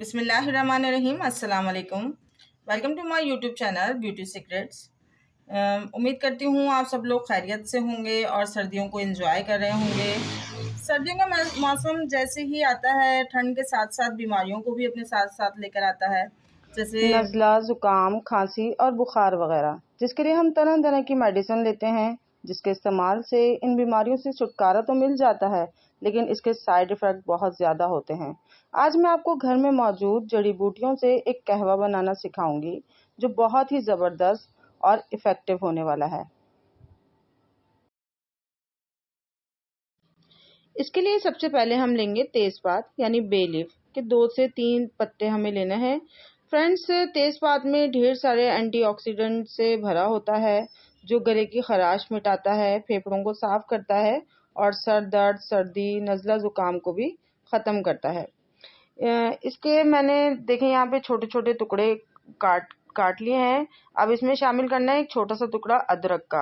बिस्मिल्लाहिर्रहमानिर्रहीम। अस्सलाम वालेकुम। Welcome to my YouTube channel beauty secrets. उम्मीद करती हूँ आप सब लोग खैरियत से होंगे और सर्दियों को एंजॉय कर रहे होंगे। सर्दियों का मौसम जैसे ही आता है, ठंड के साथ साथ बीमारियों को भी अपने साथ साथ लेकर आता है, जैसे नज़ला, ज़ुकाम, खांसी और बुखार वगैरह, जिसके लिए हम तरह तरह की मेडिसिन लेते हैं, जिसके इस्तेमाल से इन बीमारियों से छुटकारा तो मिल जाता है, लेकिन इसके साइड इफ़ेक्ट बहुत ज़्यादा होते हैं। आज मैं आपको घर में मौजूद जड़ी बूटियों से एक कहवा बनाना सिखाऊंगी, जो बहुत ही ज़बरदस्त और इफ़ेक्टिव होने वाला है। इसके लिए सबसे पहले हम लेंगे तेज़पात यानी बे लीफ के 2 से 3 पत्ते हमें लेना है। फ्रेंड्स, तेज़पात में ढेर सारे एंटीऑक्सीडेंट से भरा होता है, जो गले की खराश मिटाता है, फेफड़ों को साफ करता है और सर दर्द, सर्दी, नज़ला, ज़ुकाम को भी ख़त्म करता है। इसके मैंने देखें यहाँ पे छोटे छोटे टुकड़े काट लिए हैं। अब इसमें शामिल करना है एक छोटा सा टुकड़ा अदरक का।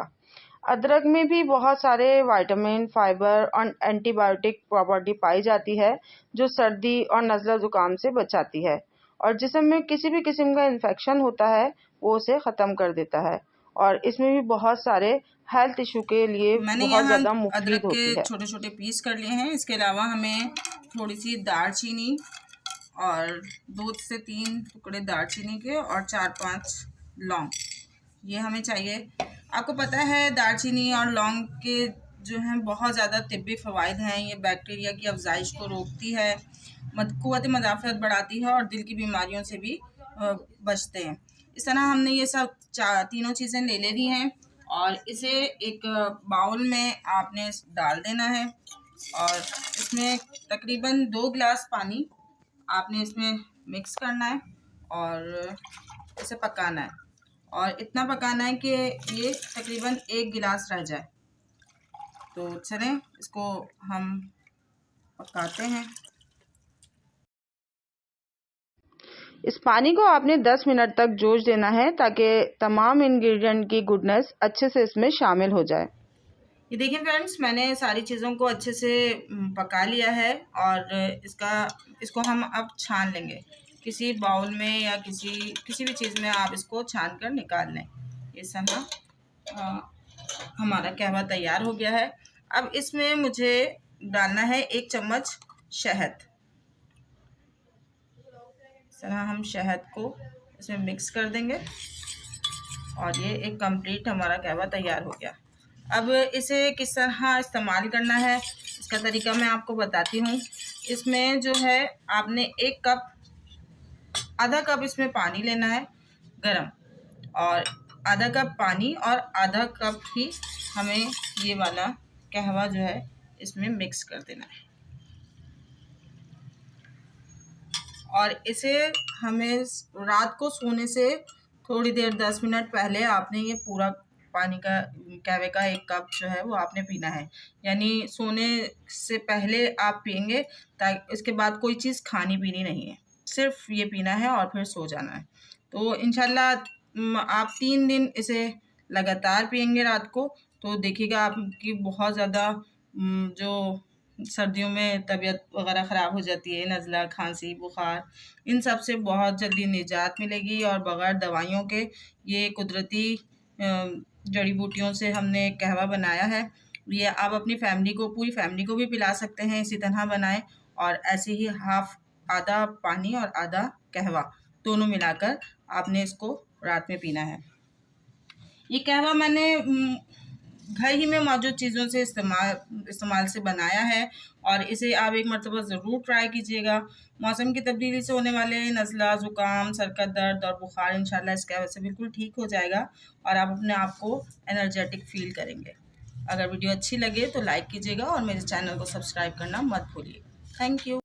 अदरक में भी बहुत सारे विटामिन, फाइबर और एंटीबायोटिक प्रॉपर्टी पाई जाती है, जो सर्दी और नज़ला ज़ुकाम से बचाती है और जिस्म में किसी भी किस्म का इन्फेक्शन होता है वो उसे ख़त्म कर देता है। और इसमें भी बहुत सारे हेल्थ इशू के लिए मैंने बहुत यहाँ ज़्यादा मुफीद अदरक होती के है। छोटे छोटे पीस कर लिए हैं। इसके अलावा हमें थोड़ी सी दालचीनी और 2 से 3 टुकड़े दालचीनी के और 4-5 लौंग, ये हमें चाहिए। आपको पता है दालचीनी और लौंग के जो हैं बहुत ज़्यादा तिब्बी फ़वाइद हैं। ये बैक्टीरिया की अफजाइश को रोकती है, क़ुव्वत मदाफ़त बढ़ाती है और दिल की बीमारियों से भी बचते हैं। इस तरह हमने ये सब तीनों चीज़ें ले लेनी हैं और इसे एक बाउल में आपने डाल देना है और इसमें तकरीबन 2 गिलास पानी आपने इसमें मिक्स करना है और इसे पकाना है। और इतना पकाना है कि ये तकरीबन 1 गिलास रह जाए। तो चलें इसको हम पकाते हैं। इस पानी को आपने 10 मिनट तक जोश देना है ताकि तमाम इंग्रेडिएंट की गुडनेस अच्छे से इसमें शामिल हो जाए। ये देखिए फ्रेंड्स, मैंने सारी चीज़ों को अच्छे से पका लिया है और इसको हम अब छान लेंगे किसी बाउल में या किसी भी चीज़ में। आप इसको छान कर निकाल लें। इस तरह हमारा कहवा तैयार हो गया है। अब इसमें मुझे डालना है 1 चम्मच शहद। इस तरह हम शहद को इसमें मिक्स कर देंगे और ये एक कंप्लीट हमारा कहवा तैयार हो गया। अब इसे किस तरह इस्तेमाल करना है, इसका तरीका मैं आपको बताती हूँ। इसमें जो है आपने आधा कप इसमें पानी लेना है गरम, और आधा कप पानी और आधा कप ही हमें ये वाला कहवा जो है इसमें मिक्स कर देना है। और इसे हमें रात को सोने से थोड़ी देर 10 मिनट पहले आपने ये पूरा पानी का कहवे का 1 कप जो है वो आपने पीना है। यानी सोने से पहले आप पिएंगे, ताकि इसके बाद कोई चीज़ खानी पीनी नहीं है, सिर्फ ये पीना है और फिर सो जाना है। तो इंशाल्लाह आप 3 दिन इसे लगातार पिएंगे रात को, तो देखिएगा आपकी बहुत ज़्यादा जो सर्दियों में तबीयत वगैरह ख़राब हो जाती है, नज़ला, खांसी, बुखार, इन सब से बहुत जल्दी निजात मिलेगी। और बग़ैर दवाइयों के ये कुदरती जड़ी बूटियों से हमने कहवा बनाया है। ये आप अपनी पूरी फैमिली को भी पिला सकते हैं। इसी तरह बनाएं और ऐसे ही आधा पानी और आधा कहवा दोनों मिलाकर आपने इसको रात में पीना है। ये कहवा मैंने घर ही में मौजूद चीज़ों से इस्तेमाल से बनाया है और इसे आप एक मरतबा ज़रूर ट्राई कीजिएगा। मौसम की तब्दीली से होने वाले नज़ला, ज़ुकाम, सर का दर्द और बुखार इंशाल्लाह इस कहवे से बिल्कुल ठीक हो जाएगा और आप अपने आप को एनर्जेटिक फ़ील करेंगे। अगर वीडियो अच्छी लगे तो लाइक कीजिएगा और मेरे चैनल को सब्सक्राइब करना मत भूलिए। Thank you.